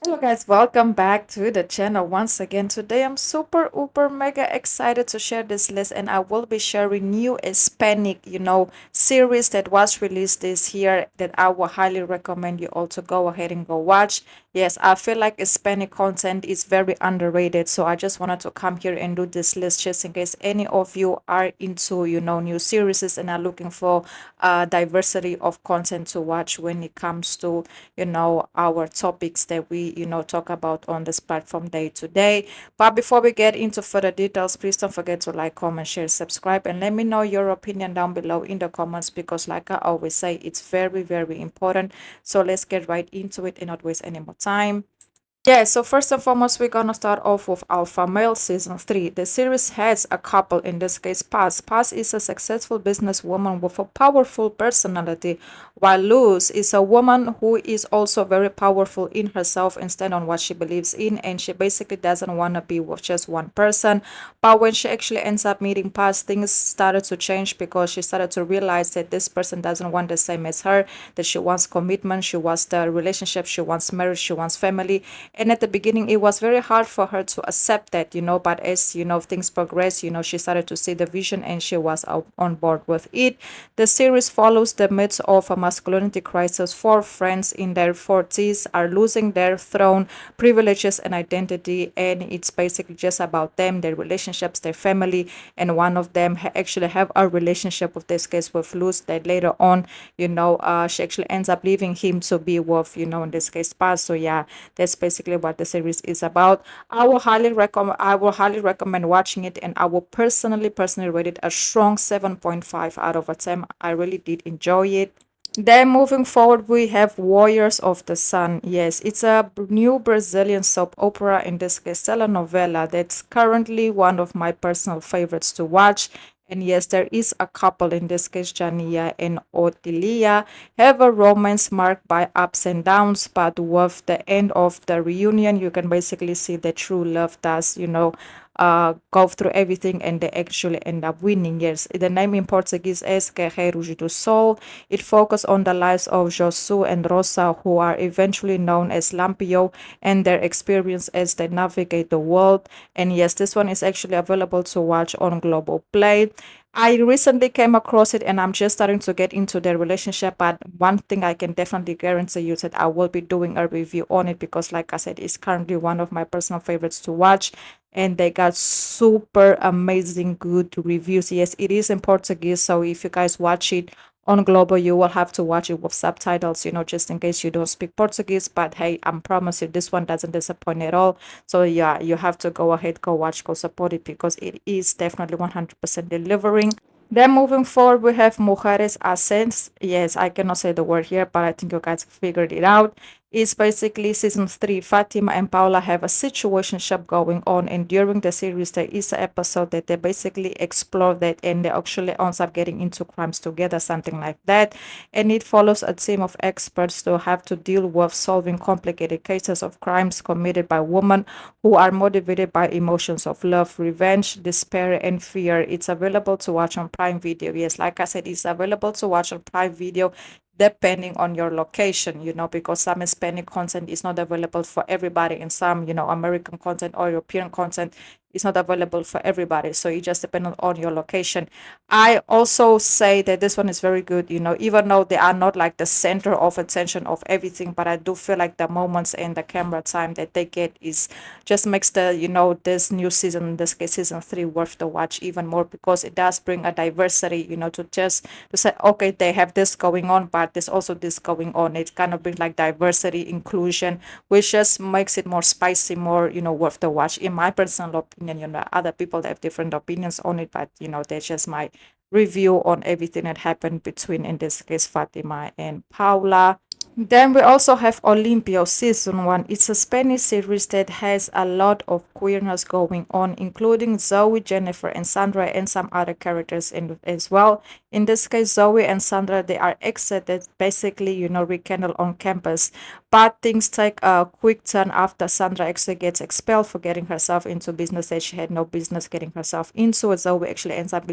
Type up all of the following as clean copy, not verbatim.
Hello guys, welcome back to the channel once again. Today I'm super uber mega excited to share this list and I will be sharing new Hispanic, series that was released this year that I will highly recommend you all to go ahead and go watch. Yes, I feel like Hispanic content is very underrated, so I just wanted to come here and do this list just in case any of you are into, new series and are looking for diversity of content to watch when it comes to our topics that we talk about on this platform day to day. But before we get into further details, please don't forget to like, comment, share, subscribe, and let me know your opinion down below in the comments, because like I always say, it's very very important. So let's get right into it and not waste any more time. Yeah, so first and foremost, we're gonna start off with Alpha Male Season 3. The series has a couple, in this case, Paz. Paz is a successful businesswoman with a powerful personality, while Luz is a woman who is also very powerful in herself and stand on what she believes in, and she basically doesn't want to be with just one person. But when she actually ends up meeting Paz, things started to change because she started to realize that this person doesn't want the same as her, that she wants commitment, she wants the relationship, she wants marriage, she wants family. And at the beginning it was very hard for her to accept that, but as things progress, she started to see the vision and she was on board with it. The series follows the midst of a masculinity crisis. Four friends in their 40s are losing their throne, privileges, and identity, and it's basically just about them, their relationships, their family. And one of them actually have a relationship with, this case, with Luz, that later on, she actually ends up leaving him to be with, in this case, Paz. So yeah, that's basically what the series is about. I will highly recommend watching it, and I will personally rate it a strong 7.5 out of a 10. I really did enjoy it. Then moving forward, we have Warriors of the Sun. Yes, it's a new Brazilian soap opera, in this case, telenovela, that's currently one of my personal favorites to watch. And yes, there is a couple, in this case, Jania and Otilia, have a romance marked by ups and downs, but with the end of the reunion, you can basically see that true love does, go through everything and they actually end up winning. Yes, the name in Portuguese is Guerreiros do Sol. It focuses on the lives of Josu and Rosa, who are eventually known as Lampio, and their experience as they navigate the world. And yes, this one is actually available to watch on Global Play. I recently came across it and I'm just starting to get into their relationship. But one thing I can definitely guarantee you that I will be doing a review on it, because, like I said, it's currently one of my personal favorites to watch. And they got super amazing good reviews. Yes, it is in Portuguese. So if you guys watch it on Global, you will have to watch it with subtitles, just in case you don't speak Portuguese. But hey, I promise you, this one doesn't disappoint at all. So yeah, you have to go ahead, go watch, go support it, because it is definitely 100% delivering. Then moving forward, we have Mujeres Ascens. Yes, I cannot say the word here, but I think you guys figured it out. It's basically season 3. Fatima and Paula have a situationship going on, and during the series, there is an episode that they basically explore that, and they actually ends up getting into crimes together, something like that. And it follows a team of experts to have to deal with solving complicated cases of crimes committed by women who are motivated by emotions of love, revenge, despair, and fear. It's available to watch on Prime Video. Yes, like I said, it's available to watch on Prime Video depending on your location, because some Hispanic content is not available for everybody, and some, American content or European content is not available for everybody. So it just depends on your location. I also say that this one is very good, even though they are not like the center of attention of everything, but I do feel like the moments and the camera time that they get is just makes the, this new season, in this case season 3, worth the watch even more, because it does bring a diversity, to say, okay, they have this going on, but there's also this going on. It kind of brings like diversity, inclusion, which just makes it more spicy, more, worth the watch, in my personal opinion. Other people have different opinions on it, but that's just my review on everything that happened between, in this case, Fatima and Paula. Then we also have Olympia season 1. It's a Spanish series that has a lot of queerness going on, including Zoe, Jennifer, and Sandra, and some other characters in as well. In this case, Zoe and Sandra, they are exes that basically, rekindle on campus. but things take a quick turn after Sandra actually gets expelled for getting herself into business that she had no business getting herself into. Zoe actually ends up,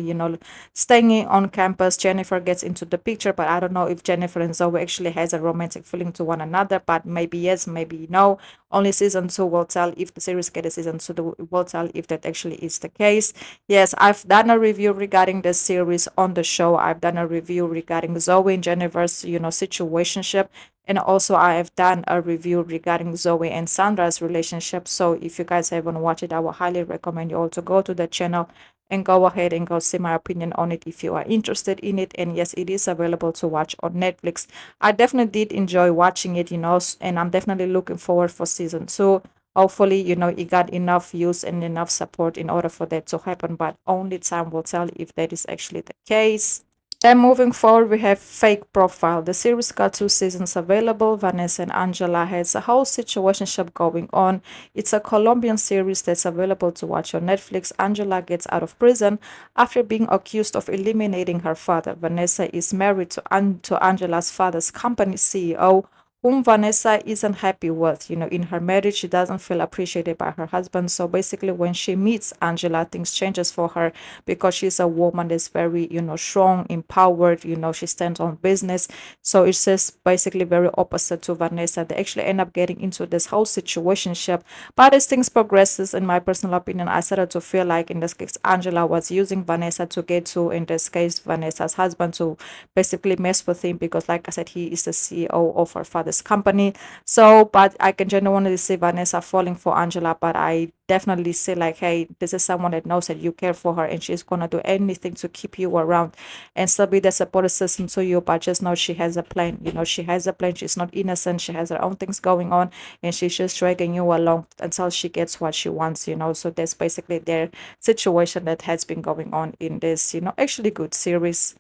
staying on campus. Jennifer gets into the picture, but I don't know if Jennifer and Zoe actually has a romantic feeling to one another, but maybe yes, maybe no. Only season 2 will tell if the series get a season 2 will tell if that actually is the case. Yes, I've done a review regarding the series on the show. I've done a review regarding Zoe and Jennifer's, situationship. And also I have done a review regarding Zoe and Sandra's relationship. So if you guys haven't watched it, I would highly recommend you all to go to the channel and go ahead and go see my opinion on it if you are interested in it. And yes, it is available to watch on Netflix. I definitely did enjoy watching it, and I'm definitely looking forward for season 2. Hopefully, it got enough views and enough support in order for that to happen, but only time will tell if that is actually the case. Then moving forward, we have Fake Profile. The series got 2 seasons available. Vanessa and Angela has a whole situationship going on. It's a Colombian series that's available to watch on Netflix. Angela gets out of prison after being accused of eliminating her father. Vanessa is married to Angela's father's company CEO, whom Vanessa isn't happy with. In her marriage, she doesn't feel appreciated by her husband. So basically, when she meets Angela, things changes for her because she's a woman that's very, strong, empowered. She stands on business. So it's just basically very opposite to Vanessa. They actually end up getting into this whole situationship. But as things progresses, in my personal opinion, I started to feel like in this case, Angela was using Vanessa to get to, in this case, Vanessa's husband to basically mess with him because, like I said, he is the CEO of her father's company. So, but I can genuinely see Vanessa falling for Angela, but I definitely say like, hey, this is someone that knows that you care for her and she's gonna do anything to keep you around and still be the support system to you. But just know she has a plan. She has a plan. She's not innocent. She has her own things going on, and she's just dragging you along until she gets what she wants. So that's basically their situation that has been going on in this, actually good series.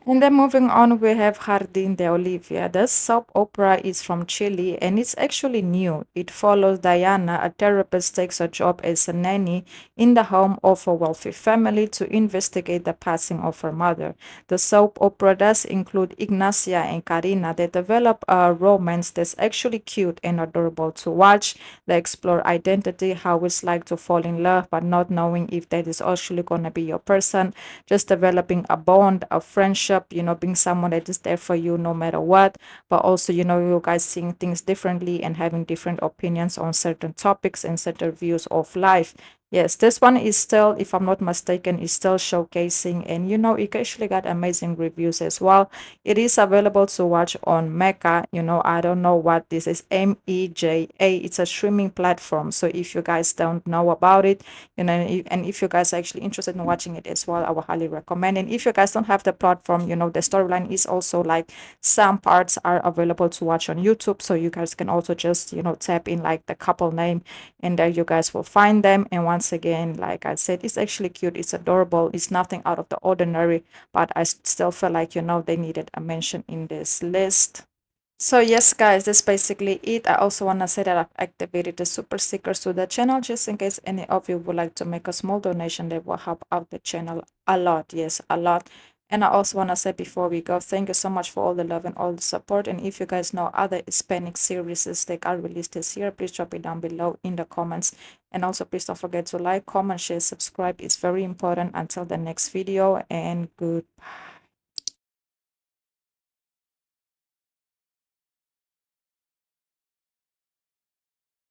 And then moving on, we have Hardin de Olivia. The soap opera is from Chile and it's actually new. It follows Diana, a therapist, takes a job as a nanny in the home of a wealthy family to investigate the passing of her mother. The soap opera does include Ignacia and Karina. They develop a romance that's actually cute and adorable to watch. They explore identity, how it's like to fall in love, but not knowing if that is actually going to be your person, just developing a bond, a friendship, being someone that is there for you no matter what, but also, you guys seeing things differently and having different opinions on certain topics and certain views of life. Yes, this one is still, if I'm not mistaken, is still showcasing, and it actually got amazing reviews as well. It is available to watch on Mecca. I don't know what this is, MEJA. It's a streaming platform. So if you guys don't know about it, and if you guys are actually interested in watching it as well, I would highly recommend. And if you guys don't have the platform, the storyline is also like some parts are available to watch on YouTube. So you guys can also just, tap in like the couple name and there you guys will find them. And once again, like I said, it's actually cute, it's adorable, it's nothing out of the ordinary, but I still feel like, they needed a mention in this list. So yes, guys, that's basically it. I also want to say that I've activated the super stickers to the channel just in case any of you would like to make a small donation that will help out the channel a lot. Yes, a lot. And I also want to say before we go, thank you so much for all the love and all the support. And if you guys know other Hispanic series that are released this year, please drop it down below in the comments. And also please don't forget to like, comment, share, subscribe. It's very important. Until the next video, and goodbye.